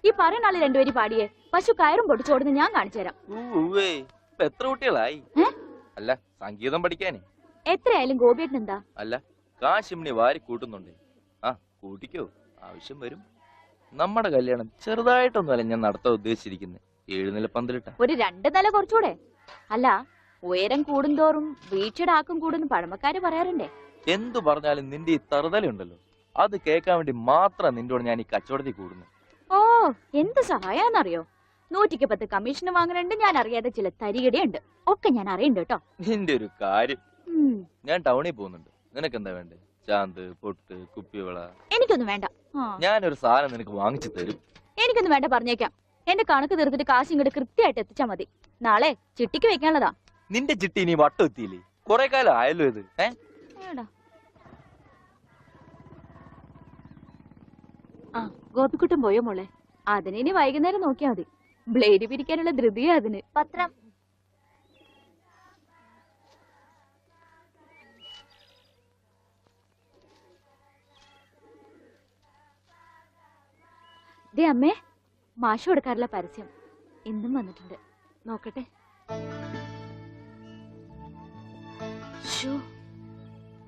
ഈ പറയുന്ന ആള് രണ്ടുപേര് പാടിയേ പശു കയറും പൊട്ടിച്ചോടുന്ന് ഞാൻ കാണിച്ചു തരാം. എത്ര കുട്ടികളായി? അല്ല സംഗീതം പഠിക്കാനേ. എത്രയായാലും ഗോപിയേട്ടൻ എന്താ? അല്ല കാശിമിനി വാരി കൂട്ടുന്നുണ്ട്. ആ കൂട്ടിക്കോ, ആവശ്യം വരും. നമ്മുടെ കല്യാണം ചെറുതായിട്ടൊന്നുമല്ല ഞാൻ നടത്താൻ ഉദ്ദേശിച്ചിരിക്കുന്നത്. 7 നില പന്തലിട്ട ഒരു 2 നില കുറച്ചുകൂടെ? അല്ല ഉയരം കൂടുന്തോറും വീഴ്ചയുടെ ആക്കും കൂടുന്നു പഴമക്കാര് പറയാറുണ്ടേ. എന്തു പറഞ്ഞാലും നിന്റെ ഈ തറുതലുണ്ടല്ലോ, അത് കേൾക്കാൻ വേണ്ടി മാത്രം നിന്നോട് ഞാൻ ഈ കച്ചവടത്തിൽ കൂടുന്നു. ഓ എന്ത് സഹായാന്നറിയോ? 110 കമ്മീഷൻ വാങ്ങുന്നുണ്ട്, ഞാൻ അറിയാതെ ചില തരികടയുണ്ട്, ഒക്കെ ഞാൻ അറിയണ്ട് കേട്ടോ. നിന്റെ ഒരു കാര്യം. ഞാൻ ടൗണിൽ പോകുന്നുണ്ട്, നിനക്ക് എന്താ വേണ്ടേ? ചാന്ത്, പൊട്ട്, കുപ്പിവള? എനിക്കൊന്നും വേണ്ട. ഞാനൊരു സാധനം നിനക്ക് വാങ്ങിച്ചു തരും. എനിക്കൊന്നും വേണ്ട, പറഞ്ഞേക്കാം. എന്റെ കണക്ക് തീർത്തിട്ട് കാശ് ഇങ്ങോട്ട് കൃത്യമായിട്ട് എത്തിച്ചാ മതി. നാളെ ചിട്ടിക്ക് വെക്കാനുള്ളതാ. നിന്റെ ചിട്ടി ഇനി വട്ടം എത്തിയില്ലേ? കൊറേ കാലം ആയല്ലോ ഇത്. ആ ഗോപിക്കുട്ടൻ പോയോ മോളെ? അതിനി വൈകുന്നേരം നോക്കിയാ മതി. ബ്ലേഡ് പിരിക്കാനുള്ള ധൃതിയാ അതിന്. പത്രം ദേ അമ്മേ, മാഷ് കൊടുക്കാറുള്ള പരസ്യം ഇന്നും വന്നിട്ടുണ്ട്, നോക്കട്ടെ.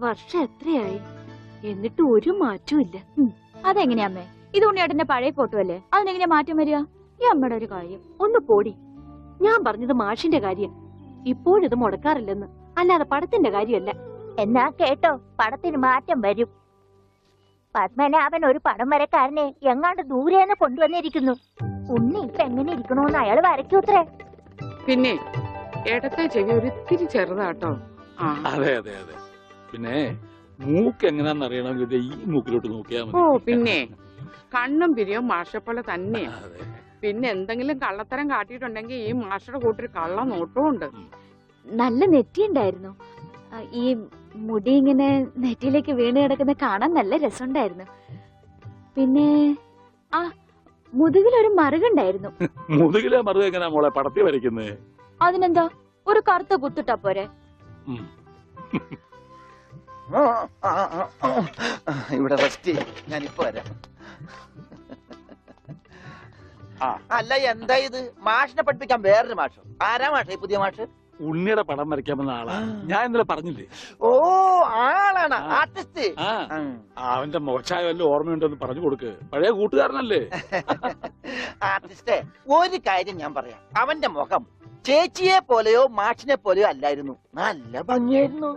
വർഷം എത്രയായി, എന്നിട്ട് ഒരു മാറ്റവും ഇല്ല. അതെങ്ങനെയാ അമ്മേ? ഇത് ഉണ്ണിയേട്ടന്റെ പഴയ ഫോട്ടോ അല്ലേ, അതിനെങ്ങനെയാ മാറ്റം വരിക? ഈ അമ്മയുടെ ഒരു കാര്യം. ഒന്ന് പോടി. ഞാൻ പറഞ്ഞത് മാഷിന്റെ കാര്യം. ഇപ്പോഴിത് മുടക്കാറില്ലെന്ന്, അല്ലാതെ പടത്തിന്റെ കാര്യമല്ല. എന്നാ കേട്ടോ, പടത്തിന് മാറ്റം വരും. പത്മനാഭൻ ഒരു പടം വരക്കാരനെ എങ്ങാണ്ട് ദൂരെന്ന് കൊണ്ടുവന്നിരിക്കുന്നു. ഉണ്ണി ഇപ്പൊ എങ്ങനെ ഇരിക്കണോന്ന് അയാൾ വരയ്ക്കൂത്രേ. പിന്നെ ഇടത്തെ ചെവി ഒരിത്തിരി ചെറുതാട്ടോ. അതെ അതെ അതെ. പിന്നെ മൂക്ക് എങ്ങനെയാന്ന് അറിയണമെങ്കിൽ ഈ മൂക്കിലോട്ട് നോക്കിയാ മതി. ഓ പിന്നെ കണ്ണും പിരിയും മാഷപ്പോലെ തന്നെയാ. പിന്നെ എന്തെങ്കിലും കള്ളത്തരം കാട്ടിയിട്ടുണ്ടെങ്കിൽ ഈ മാഷയുടെ കൂട്ടൊരു കള്ള നോട്ടവും ഉണ്ട്. നല്ല നെറ്റിയുണ്ടായിരുന്നു. ഈ മുടി ഇങ്ങനെ നെറ്റിയിലേക്ക് വീണ് കിടക്കുന്ന കാണാൻ നല്ല രസമുണ്ടായിരുന്നു. പിന്നെ ആ മുതുകിലൊരു മറുകുണ്ടായിരുന്നു. മുതുകിലെ മറുക എങ്ങനെയാ മോളെ പടത്തി വരയ്ക്കുന്നേ? അതിനെന്താ, ഒരു കറുത്ത കുത്തിട്ടാ പോരെ? ഇവിടെ റെസ്റ്റ്, ഞാനിപ്പോ വരാം. അല്ല എന്താ ഇത്? മാഷിനെ പഠിപ്പിക്കാൻ വേറൊരു മാഷോ? ആരാ മാഷ പുതിയ മാഷ്? ഉണ്ണിയുടെ പടം വരയ്ക്കാമെന്ന ആളാ. ഞാൻ ഇന്നലെ പറഞ്ഞില്ലേ? ഓ ആളാണ് ആർട്ടിസ്റ്റ്. അവന്റെ മോശമായ വല്ല ഓർമ്മയുണ്ടെന്ന് പറഞ്ഞു കൊടുക്ക്, പഴയ കൂട്ടുകാരനല്ലേ. ആർട്ടിസ്റ്റേ, ഒരു കാര്യം ഞാൻ പറയാം. അവന്റെ മുഖം ചേച്ചിയെ പോലെയോ മാഷിനെ പോലെയോ അല്ലായിരുന്നു, നല്ല ഭംഗിയായിരുന്നു.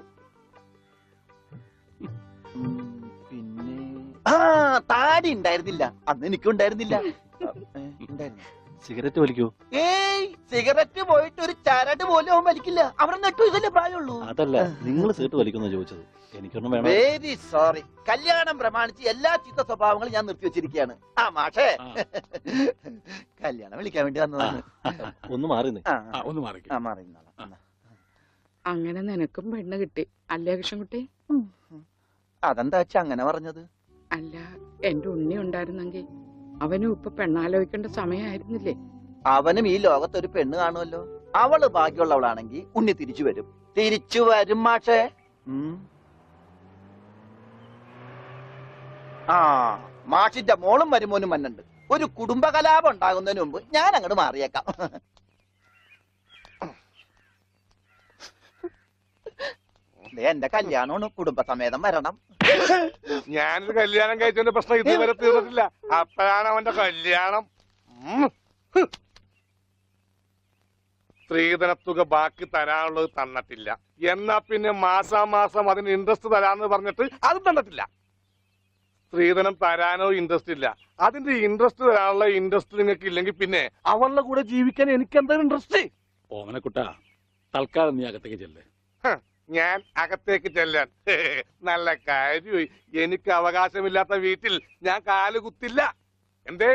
പിന്നെ താടി ഉണ്ടായിരുന്നില്ല, അന്ന് എനിക്കും ഉണ്ടായിരുന്നില്ല. സിഗരറ്റ് വലിക്കോ? ഏയ് സിഗരറ്റ് പോയിട്ട് ഒരു ചരട് പോലും അവൻ വലിക്കില്ല. അവിടെ 8 വയസ്സല്ലേ പ്രായമുള്ളൂ. അതല്ല, നിങ്ങൾ സിഗരറ്റ് വലിക്കുന്ന ചോദിച്ചത്. എനിക്കൊന്നും വേണം. Very sorry. കല്യാണം പ്രമാണിച്ച് എല്ലാ ചീത്ത സ്വഭാവങ്ങളും ഞാൻ നിർത്തിവെച്ചിരിക്കുകയാണ്. ആ മാഷേ, കല്യാണം വിളിക്കാൻ വേണ്ടി വന്നതാണ്. ഒന്ന് മാറി ഒന്ന് മാറി. അങ്ങനെ നിനക്കും പെണ്ണ് കിട്ടി അല്ലേ കൃഷ്ണൻകുട്ടി? അതെന്താ വെച്ചാ അങ്ങനെ പറഞ്ഞത്? അല്ല, എന്റെ ഉണ്ണി ഉണ്ടായിരുന്നെങ്കിൽ അവനും ഇപ്പൊ പെണ്ണാലോചിക്കേണ്ട സമയമായിരുന്നില്ലേ? അവനും ഈ ലോകത്തൊരു പെണ്ണ് കാണുമല്ലോ. അവള് ബാക്കിയുള്ളവളാണെങ്കിൽ ഉണ്ണി തിരിച്ചു വരും. തിരിച്ചു വരും മാഷേ. ആ മാഷിന്റെ മോളും മരുമോനും മന്നുണ്ട്. ഒരു കുടുംബകലാപം ഉണ്ടാകുന്നതിന് മുമ്പ് ഞാൻ അങ്ങോട്ട് മാറിയേക്കാം. എന്റെ കല്യാണമാണ്, കുടുംബസമേതം വരണം. ഞാനൊരു കല്യാണം കഴിച്ചതിന്റെ പ്രശ്നം ഇതുവരെ തീർന്നിട്ടില്ല. അപ്പോഴാണ് അവന്റെ കല്യാണം. സ്ത്രീധനത്തുക ബാക്കി തരാനുള്ളത് തന്നിട്ടില്ല. എന്നാ പിന്നെ മാസാമാസം അതിന് ഇൻട്രസ്റ്റ് തരാന്ന് പറഞ്ഞിട്ട് അതും തന്നിട്ടില്ല. സ്ത്രീധനം തരാനോ ഇൻട്രസ്റ്റ് ഇല്ല. അതിന്റെ ഇൻട്രസ്റ്റ് തരാനുള്ള ഇൻട്രസ്റ്റ് നിങ്ങൾക്ക് ഇല്ലെങ്കിൽ പിന്നെ അവളുടെ കൂടെ ജീവിക്കാൻ എനിക്ക് എന്താ ഇൻട്രസ്റ്റ്? ഓമനക്കുട്ട, തൽക്കാലം നീ അകത്തേക്ക് ചെല്ലേ. ഞാൻ അകത്തേക്ക് ചെല്ലാൻ നല്ല കാര്യമായി. എനിക്ക് അവകാശമില്ലാത്ത വീട്ടിൽ ഞാൻ കാല് കുത്തില്ല. എന്തേ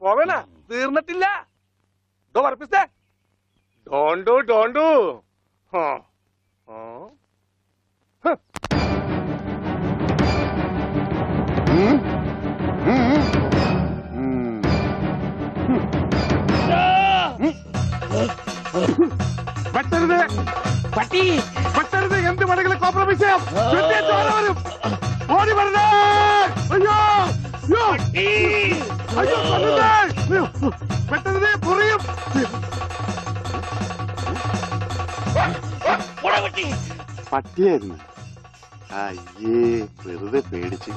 പോവേണ? തീർന്നിട്ടില്ല. പറപ്പിച്ചേ ഡോണ്ടു പറ്റരുത് പട്ടി, പറ്റരുത്. എന്ത് വേണമെങ്കിലും കോംപ്രമൈസ് ചെയ്യാം. ഓടി വരുന്നേ. അയ്യോ അയ്യോ, കൊല്ലല്ലേ! അയ്യോ, പെട്ടെന്ന് പൊറിയും. പട്ടിയായിരുന്നു. അയ്യേ, വെറുതെ പേടിച്ച്.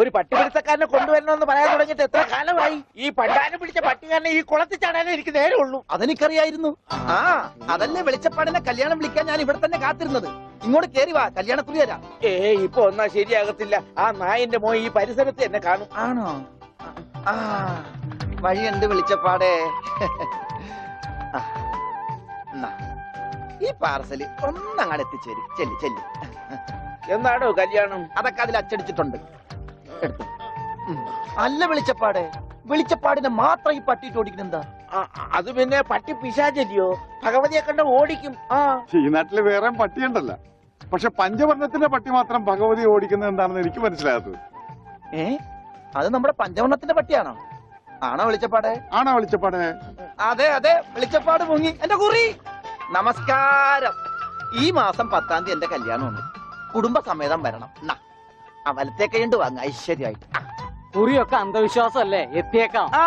ഒരു പട്ടിപിടുത്തക്കാരനെ കൊണ്ടുവരണമെന്ന് പറയാൻ തുടങ്ങിയിട്ട് എത്ര കാലമായി? ഈ പണ്ടാരം പിടിച്ച പട്ടിക്കാരനെ ഈ കുളത്തിൽ ചാടാനേ എനിക്ക് നേരമുള്ളൂ. അതെനിക്കറിയായിരുന്നു. ആ, അതല്ലേ വെളിച്ചപ്പാടിനെ കല്യാണം വിളിക്കാൻ ഞാൻ ഇവിടെ തന്നെ കാത്തിരുന്നത്. ഇങ്ങോട്ട് കേറി വാ, കല്യാണക്കുറി തരാം. ഇപ്പൊ ഒന്നാ ശരിയാകത്തില്ല. ആ നായന്റെ മോൻ ഈ പരിസരത്ത് എന്നെ കാണും. ആണോ? ആ, വഴിയുണ്ട് വെളിച്ചപ്പാടേ. ആ, എന്നാ, ഈ പാർസല് ഒന്നങ്ങാട് എത്തിച്ചേരും. ചെല്ലി ചെല്ലി. എന്നാണോ കല്യാണം? അതൊക്കെ അതിൽ അച്ചടിച്ചിട്ടുണ്ട്. എടുത്തു. അല്ല വെളിച്ചപ്പാടേ, വെളിച്ചപ്പാടിനെ മാത്രം ഈ പട്ടിയിട്ട് ഓടിക്കുന്നെന്താ? അത് പിന്നെ പട്ടി പിശാചല്ലിയോ, ഭഗവതിയെ കണ്ട ഓടിക്കും. ആ, ഈ നാട്ടില് വേറെ പട്ടിയുണ്ടല്ലോ. പക്ഷെ പഞ്ചവർണ്ണത്തിന്റെ പട്ടി മാത്രം ഭഗവതി ഓടിക്കുന്നത് എന്താണെന്ന് എനിക്ക് മനസ്സിലാകാത്തത്. അത് നമ്മുടെ പഞ്ചവർണ്ണത്തിന്റെ പട്ടിയാണോ? ആണോ വെളിച്ചപ്പാടേ? ആണോ വെളിച്ചപ്പാടേ? അതെ അതെ, വെളിച്ചപ്പാട് മുങ്ങി. എന്റെ കുറി നമസ്കാരം. ഈ മാസം 10-ാം തീയതി എന്റെ കല്യാണമുണ്ട്. കുടുംബസമേതം വരണം. ആ വലത്തെ കൈണ്ട് വാങ്ങ ഐശ്വര്യമായിട്ട്. കുറിയൊക്കെ അന്ധവിശ്വാസമല്ലേ? എത്തിയേക്കാം. ആ,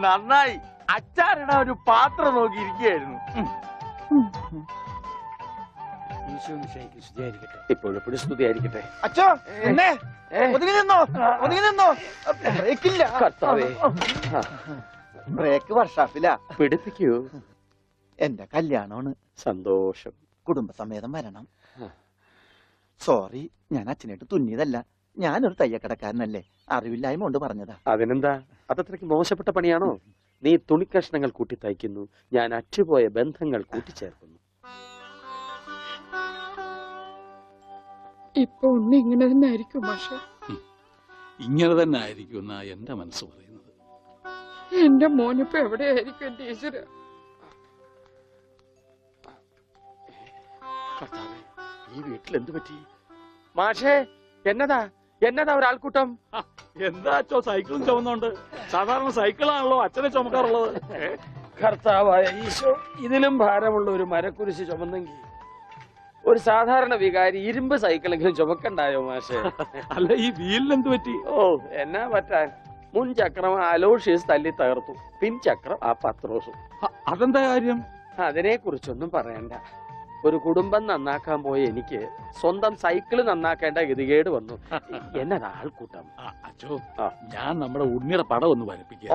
നന്നായി. അച്ചാറിടാൻ ഒരു പാത്രം നോക്കിയിരിക്കുകയായിരുന്നു. ഇപ്പോഴെപ്പോഴും സ്തുതിയായിരിക്കട്ടെ. അച്ഛോ, എന്നെ ഒതുങ്ങി നിന്നോ, ഒതുങ്ങി നിന്നോ. ബ്രേക്കില്ല. കർത്താവേ, ബ്രേക്ക് വർഷാപ്പില്ല. പിടിപ്പിക്കൂ. എന്റെ കല്യാണമാണ്. സന്തോഷം. കുടുംബസമേതം വരണം. സോറി, ഞാൻ അച്ഛനായിട്ട് തുന്നിയതല്ല. ഞാനൊരു തയ്യക്കടക്കാരനല്ലേ, അറിവില്ലായ്മ കൊണ്ട് പറഞ്ഞതാ. അതിനെന്താ? അതത്രയ്ക്ക് മോശപ്പെട്ട പണിയാണോ? നീ തുണിക്കഷ്ണങ്ങൾ കൂട്ടി തയ്ക്കുന്നു, ഞാൻ അറ്റുപോയ ബന്ധങ്ങൾ കൂട്ടിച്ചേർക്കുന്നു. ഇപ്പൊ ഉണ്ണി ഇങ്ങനെ തന്നെ ആയിരിക്കും പക്ഷെ. ഇങ്ങനെ തന്നെ ആയിരിക്കും എന്നാ എന്റെ മനസ്സ് പറയുന്നത്. എന്റെ മോനിപ്പോ എവിടെയായിരിക്കും എന്റെ ഈശ്വര? കർത്താവേ, ഈ വീട്ടിൽ എന്ത് പറ്റി? മാഷേ, എന്നതാ എന്നതാ ഒരാൾക്കൂട്ടം? എന്താ അച്ഛോ, സൈക്കിളും ചുമന്നുണ്ട്. സാധാരണ സൈക്കിളാണല്ലോ അച്ഛനെ ചുമക്കാറുള്ളത്. കർത്താവായ ഈശോ, ഇതിലും ഭാരമുള്ള ഒരു മരക്കുരിശ് ചുമന്നെങ്കിൽ ഒരു സാധാരണ വികാരി ഇരുമ്പ് സൈക്കിളെങ്കിലും ചുമക്കണ്ടായോ മാഷേ? അല്ല, ഈ വീലിനെന്ത് പറ്റി? ഓ, എന്നാ പറ്റാൻ? മുൻ ചക്രം അലോഷ്യസ് തല്ലി തകർത്തു, പിൻചക്രം ആ പത്രോസും. അതെന്താ കാര്യം? അതിനെ കുറിച്ചൊന്നും പറയണ്ട. ഒരു കുടുംബം നന്നാക്കാൻ പോയ എനിക്ക് സ്വന്തം സൈക്കിള് നന്നാക്കേണ്ട ഗതികേട് വന്നു. എന്നതാ ആൾക്കൂട്ടം? അച്ഛോ, ഞാൻ നമ്മുടെ ഉണ്ണിയുടെ പടം ഒന്ന് വരപ്പിക്കുക.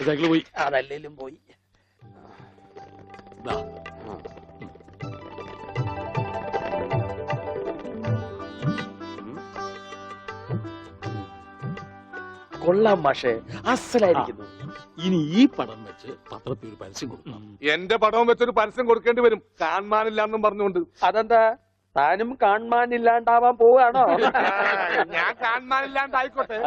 സൈക്കിള് പോയി. അതല്ലേലും പോയി. കൊള്ളാം മാഷേ, അസലായിരിക്കുന്നു. ഇനി ഈ പടം വെച്ച് പത്രത്തിൽ ഒരു പരസ്യം കൊടുക്കണം. എന്റെ പടവും വെച്ചൊരു പരസ്യം കൊടുക്കേണ്ടി വരും, കാണാനില്ലാന്നും പറഞ്ഞുകൊണ്ട്. അതെന്താ? താനും കാണാനില്ലാണ്ടാവാൻ പോവാണോ? ഞാൻ കാണാനില്ലാണ്ടായിക്കോട്ടെ,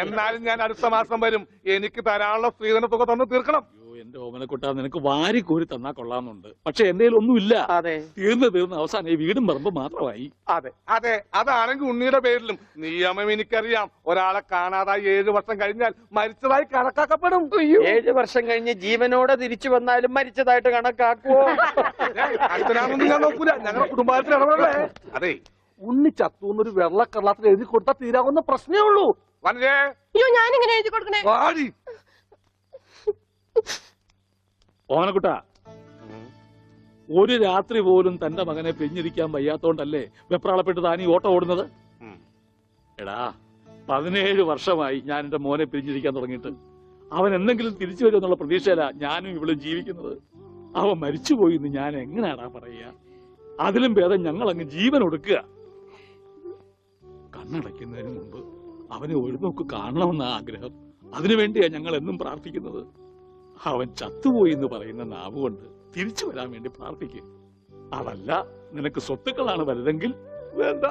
എന്നാലും ഞാൻ അടുത്ത മാസം വരും. എനിക്ക് തരാനുള്ള സ്ത്രീധന തുക തന്നു തീർക്കണം. എന്റെ ഓമനക്കുട്ട, നിനക്ക് വാരി കോരി തന്നാ കൊള്ളാന്നുണ്ട്. പക്ഷെ എന്റെ ഒന്നുമില്ല. അതെ, തീർന്ന് അവസാനം ഈ വീടും പറമ്പ് മാത്രമായി. അതെ അതെ, അതാണെങ്കിൽ ഉണ്ണിയുടെ പേരിലും നിയമം എനിക്കറിയാം. ഒരാളെ കാണാതായി 7 വർഷം കഴിഞ്ഞാൽ മരിച്ചതായി കണക്കാക്കപ്പെടും. 7 വർഷം കഴിഞ്ഞ് ജീവനോടെ തിരിച്ചു വന്നാലും മരിച്ചതായിട്ട് കണക്കാക്കുവോ? അടുത്തനാണെന്ന് ഞാൻ നോക്കൂല, ഞങ്ങളുടെ കുടുംബത്തിൽ ഇടപെടലേ. അതെ, ഉണ്ണി ചത്തൂന്നൊരു വെള്ളക്കള്ളത്തിൽ എഴുതി കൊടുത്താൽ തീരാവുന്ന പ്രശ്നമേ ഉള്ളൂ. വനജേ, ഞാനിങ്ങനെ എഴുതി കൊടുക്കണേ? വാടി. ഓമനക്കുട്ട, ഒരു രാത്രി പോലും തന്റെ മകനെ പിരിഞ്ഞിരിക്കാൻ വയ്യാത്തോണ്ടല്ലേ വെപ്രാളപ്പെട്ട് താൻ ഈ ഓട്ടം ഓടുന്നത്? എടാ, 17 വർഷമായി ഞാൻ എന്റെ മോനെ പിരിഞ്ഞിരിക്കാൻ തുടങ്ങിയിട്ട്. അവൻ എന്തെങ്കിലും തിരിച്ചു വരുമെന്നുള്ള പ്രതീക്ഷയില ഞാനും ഇവളും ജീവിക്കുന്നത്. അവൻ മരിച്ചുപോയി എന്ന് ഞാൻ എങ്ങനെയാടാ പറയുക? അതിലും ഭേദം ഞങ്ങൾ അങ്ങ് ജീവൻ ഒടുക്കുക. കണ്ണടയ്ക്കുന്നതിന് മുമ്പ് അവനെ ഒരു നോക്ക് കാണണമെന്ന ആഗ്രഹം. അതിനുവേണ്ടിയാ ഞങ്ങൾ എന്നും പ്രാർത്ഥിക്കുന്നത്. അവൻ ചത്തുപോയി എന്ന് പറയുന്ന നാവ് കൊണ്ട് തിരിച്ചു വരാൻ വേണ്ടി പ്രാർത്ഥിക്കും. അതല്ല നിനക്ക് സ്വത്തുക്കളാണ് വലുതെങ്കിൽ വേണ്ട,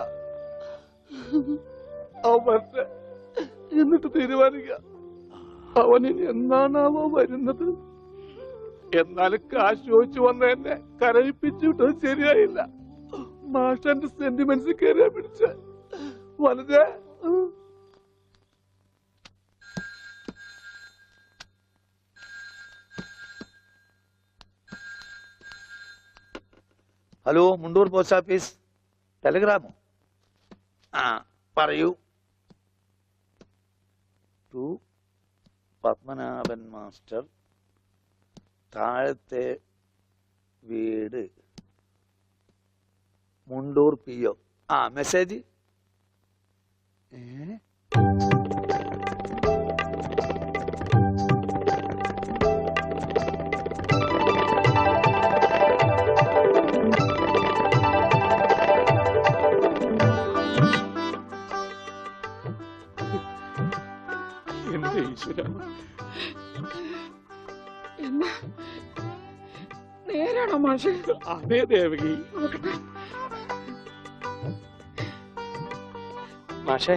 എന്നിട്ട് തീരുമാനിക്കുക. അവനിനി എന്നാണാവോ വരുന്നത്? എന്നാലും കാശ് ചോദിച്ചു വന്ന എന്നെ കരയിപ്പിച്ചു വിട്ടത് ശരിയായില്ല. മാഷന്റെ സെന്റിമെന്റ്സ് കയറിയാ പിടിച്ച വലുത്. Hello, Mundur post office. ടെലഗ്രാമോ? ആ, പറയൂ. ടു പത്മനാഭൻ മാസ്റ്റർ, താഴത്തെ വീട്, മുണ്ടൂർ PO. ആ, മെസ്സേജ്. എന്റെ ഈശ്വര, എന്നാ നേരാണോ മാഷെ? അതേ ദേവകി. മാഷെ,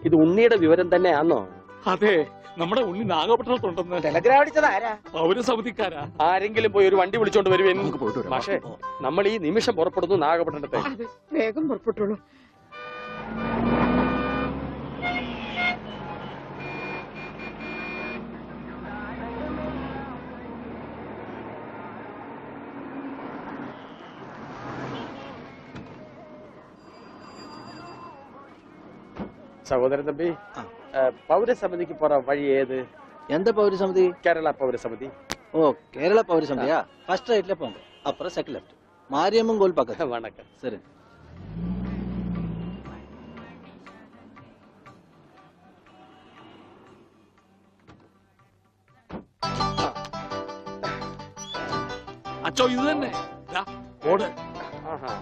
ഇത് ഉണ്ണിയുടെ വിവരം തന്നെയാണോ? അതെ, നമ്മുടെ ഉണ്ണി നാഗപട്ടണത്തുണ്ടെന്ന്. ടെലഗ്രാം അടിച്ചത് ആരാ? പൗരസമിതിക്കാരാ. ആരെങ്കിലും പോയി ഒരു വണ്ടി വിളിച്ചോണ്ട് വരുവേൻ. മാഷെ, നമ്മൾ ഈ നിമിഷം പുറപ്പെടുന്നു നാഗപട്ടണത്തെ. അതെ, വേഗം പുറപ്പെട്ടുള്ളൂ. സഹോദരൻ തമ്പി, പൗരസമിതിക്ക് പോറ വഴി ഏത്? எந்த பௌரசமிதி? കേരള പൗരസമിതി. ஓ, கேரளா பௌரசமிதியா? ஃபர்ஸ்ட் ரைட்ல போங்க, அப்புறம் செகண்ட் லெஃப்ட், மாரியம்மன் கோயில் பக்கத்துல. വണക്കം. சரி. അച്ചോ, ഇത് തന്നെ. ദാ, ഓട്. ആഹാ.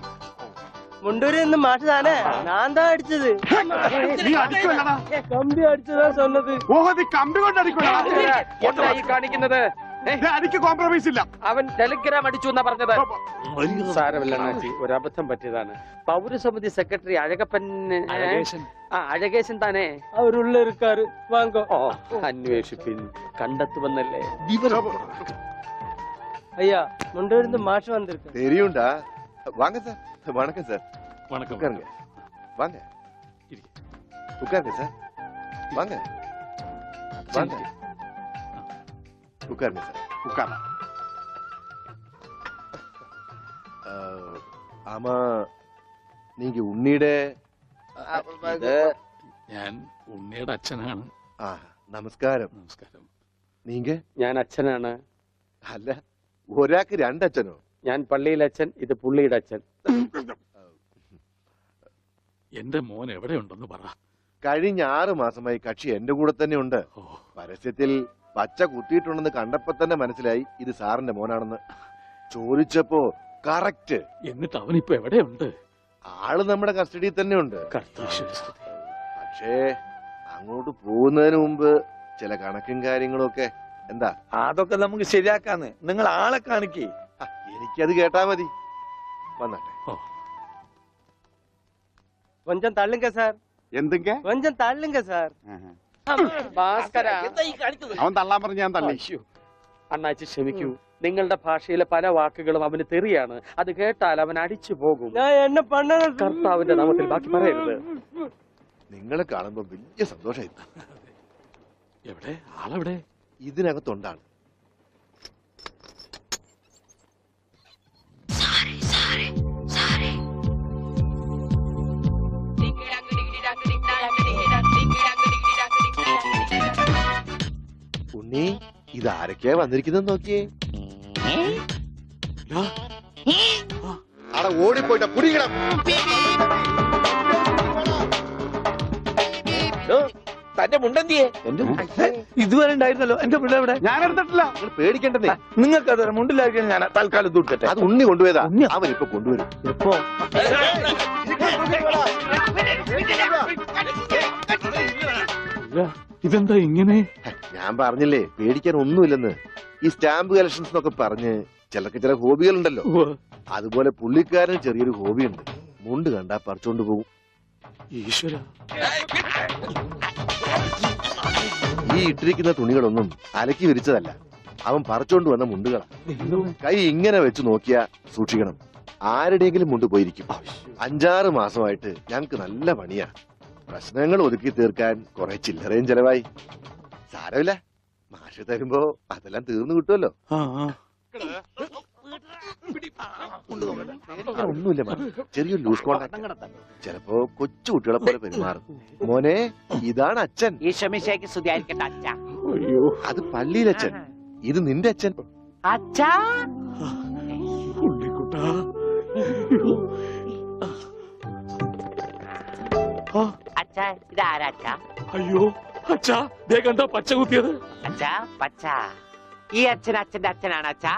മുണ്ടൂരിൽ നിന്ന് മാഷ് താനേ? ഞാൻ താ അടിച്ചത്. നീ അടിക്കുമല്ലടാ. കമ്പി അടിച്ചതാ சொன்னது. ഓഹോ, നീ കമ്പി കൊണ്ട് അടിക്കുമല്ലടാ. എന്താ ഈ കാണിക്കുന്നത്? അടിക്ക് കോംപ്രമൈസ് ഇല്ല. അവൻ ടെലിഗ്രാം അടിച്ചു എന്നാ പറഞ്ഞത്. സാരമില്ല അണ്ണാച്ചി, ഒരു അബദ്ധം പറ്റിയതാണ്. പൗരസമിതി സെക്രട്ടറി അഴകപ്പൻ, അഴകേശൻ താനേ? അവരുള്ള இருக்காரு, വാങ്ങോ. ഓ, അന്വേഷിപ്പിൻ, കണ്ടെത്തുമെന്നല്ലേ. ஐயா, முண்டூரில் இருந்து மாஷ் வந்திருக்கு. தெரியும்டா. வாங்க சார். வணக்கம் சார். வணக்கம். உட்காருங்க. வாங்க. உட்காருங்க சார். வாங்க. வாங்க. உட்காருங்க சார். உட்கார. ஆமா, நீங்க உன்னிയുടെ ഞാൻ ഉണ്ണിയുടെ അച്ഛനാണ്. ആ, നമസ്കാരം. നമസ്കാരം. നീങ്ക? ഞാൻ അച്ഛനാണ്. അല്ല, ഒരാൾക്ക് രണ്ടച്ഛനോ? ഞാൻ പള്ളിയിലെ അച്ഛൻ, ഇത് പുള്ളിയുടെ അച്ഛൻ. എന്റെ മോൻ എവിടെയുണ്ടെന്ന് പറ. കഴിഞ്ഞ 6 മാസമായി കക്ഷി എന്റെ കൂടെ തന്നെ ഉണ്ട്. പരസ്യത്തിൽ പച്ച കുത്തിയിട്ടുണ്ടെന്ന് കണ്ടപ്പോ തന്നെ മനസ്സിലായി ഇത് സാറിന്റെ മോനാണെന്ന്. ചോദിച്ചപ്പോ കറക്റ്റ്. എന്നിട്ട് അവനിപ്പോ എവിടെയുണ്ട്? ആള് നമ്മുടെ കസ്റ്റഡിയിൽ തന്നെ ഉണ്ട്. കർത്താശ്വസ്തുതി. പക്ഷേ അങ്ങോട്ട് പോകുന്നതിന് മുമ്പ് ചില കണക്കും കാര്യങ്ങളും ഒക്കെ. എന്താ? അതൊക്കെ നമുക്ക് ശരിയാക്കാന്ന്. നിങ്ങൾ ആളെ കാണിക്കേ. എനിക്കത് കേട്ടാ മതി. വന്നാട്ടെ. கொஞ்சம் தள்ளுங்க சார். എന്തൊക്കെ? கொஞ்சம் தள்ளுங்க சார். ഭാസ്കര, അവൻ തള്ളാൻ പറഞ്ഞ് ഞാൻ തള്ളി. അയ്യോ, അണ്ണാച്ചി ക്ഷമിക്കൂ. നിങ്ങളുടെ ഭാഷയിലെ പല വാക്കുകളും അവന് തെറിയാണ്. അത് കേട്ടാൽ അവൻ അടിച്ചു പോകും. நான் என்ன பண்ணது? കർത്താവിന്റെ നാമത്തിൽ ബാക്കി പറയരുത്. നിങ്ങളെ കാണുമ്പോ വലിയ സന്തോഷമായി. എവിടെ ആളെവിടെ? ഇതിനകത്തുണ്ടാണ്. ഉണ്ണി, ഇതാരൊക്കെയാ വന്നിരിക്കുന്നത് നോക്കിയേ. അവിടെ ഓടിപ്പോയിട്ട കുടിക്കണം. തന്റെ മുണ്ടെന്തിയെ? ഇതുവരെ ഉണ്ടായിരുന്നല്ലോ എന്റെ മുണ്ട എവിടെ? ഞാൻ എടുത്തിട്ടില്ല. നിങ്ങൾ പേടിക്കേണ്ടതേ. നിങ്ങൾക്ക് അത് മുണ്ടിലായിരിക്കും. ഞാൻ തൽക്കാലം ദൂരട്ടെ. അത് ഉണ്ണി കൊണ്ടുപോയതാ. അവൻ ഇപ്പൊ കൊണ്ടുവരും. എപ്പോ? ഇതെന്താ ഇങ്ങനെ? ഞാൻ പറഞ്ഞില്ലേ പേടിക്കാൻ ഒന്നുമില്ലെന്ന്. ഈ സ്റ്റാമ്പ് കളക്ഷൻസ് എന്നൊക്കെ പറഞ്ഞ് ചിലർക്ക് ചില ഹോബികളുണ്ടല്ലോ. അതുപോലെ പുള്ളിക്കാരന് ചെറിയൊരു ഹോബിയുണ്ട്. മുണ്ട് കണ്ടാ പറിച്ചോണ്ട് പോകും. ഈശ്വര, ഈ ഇട്ടിരിക്കുന്ന തുണികളൊന്നും അലക്കി വിരിച്ചതല്ല. അവൻ പറിച്ചോണ്ട് വന്ന മുണ്ടുകളാ. കൈ ഇങ്ങനെ വെച്ച് നോക്കിയാ സൂക്ഷിക്കണം. ആരുടെയെങ്കിലും മുണ്ട് പോയിരിക്കും. 5-6 മാസമായിട്ട് ഞങ്ങക്ക് നല്ല പണിയാ. പ്രശ്നങ്ങൾ ഒതുക്കി തീർക്കാൻ കുറെ ചില്ലറയും ചെലവായി. സാരമില്ല, മാഷ് തരുമ്പോ അതെല്ലാം തീർന്നു കിട്ടുമല്ലോ. ഒന്നുമില്ല മാം, ചെറിയൊരു ലൂസ് കോണ്ടാക്ട്. ചിലപ്പോ കൊച്ചു കുട്ടികളെ പോലെ പെരുമാറും. മോനെ, ഇതാണ് അച്ഛൻ. ഈശോമിശിഹായ്ക്ക് സ്തുതിയായിരിക്കട്ടെ അച്ഛാ. അത് പള്ളിയിലച്ഛൻ, ഇത് നിന്റെ അച്ഛൻ. അച്ഛാ അച്ഛാ, ഇതാരാ അച്ഛാ? അയ്യോ അച്ഛാ, ദേ കണ്ട പച്ച കുത്തിയത്. അച്ഛാ പച്ച. ഈ അച്ഛൻ അച്ഛന്റെ അച്ഛനാണ് അച്ഛാ.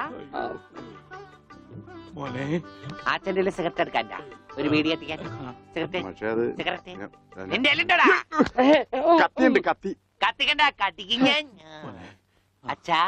മോനെ, അച്ഛന്റെ സിഗരറ്റ് എടുക്കാൻ ഒരു വീഡിയോ എത്തിക്കാൻ. സിഗരറ്റ് പക്ഷെ അത് സിഗരറ്റ് നിന്റെ എല്ലുണ്ടോടാ? കത്തിയുണ്ട്, കത്തി. കത്തിക്കണ്ട, കത്തിക്കിങ്ങ. അച്ഛാ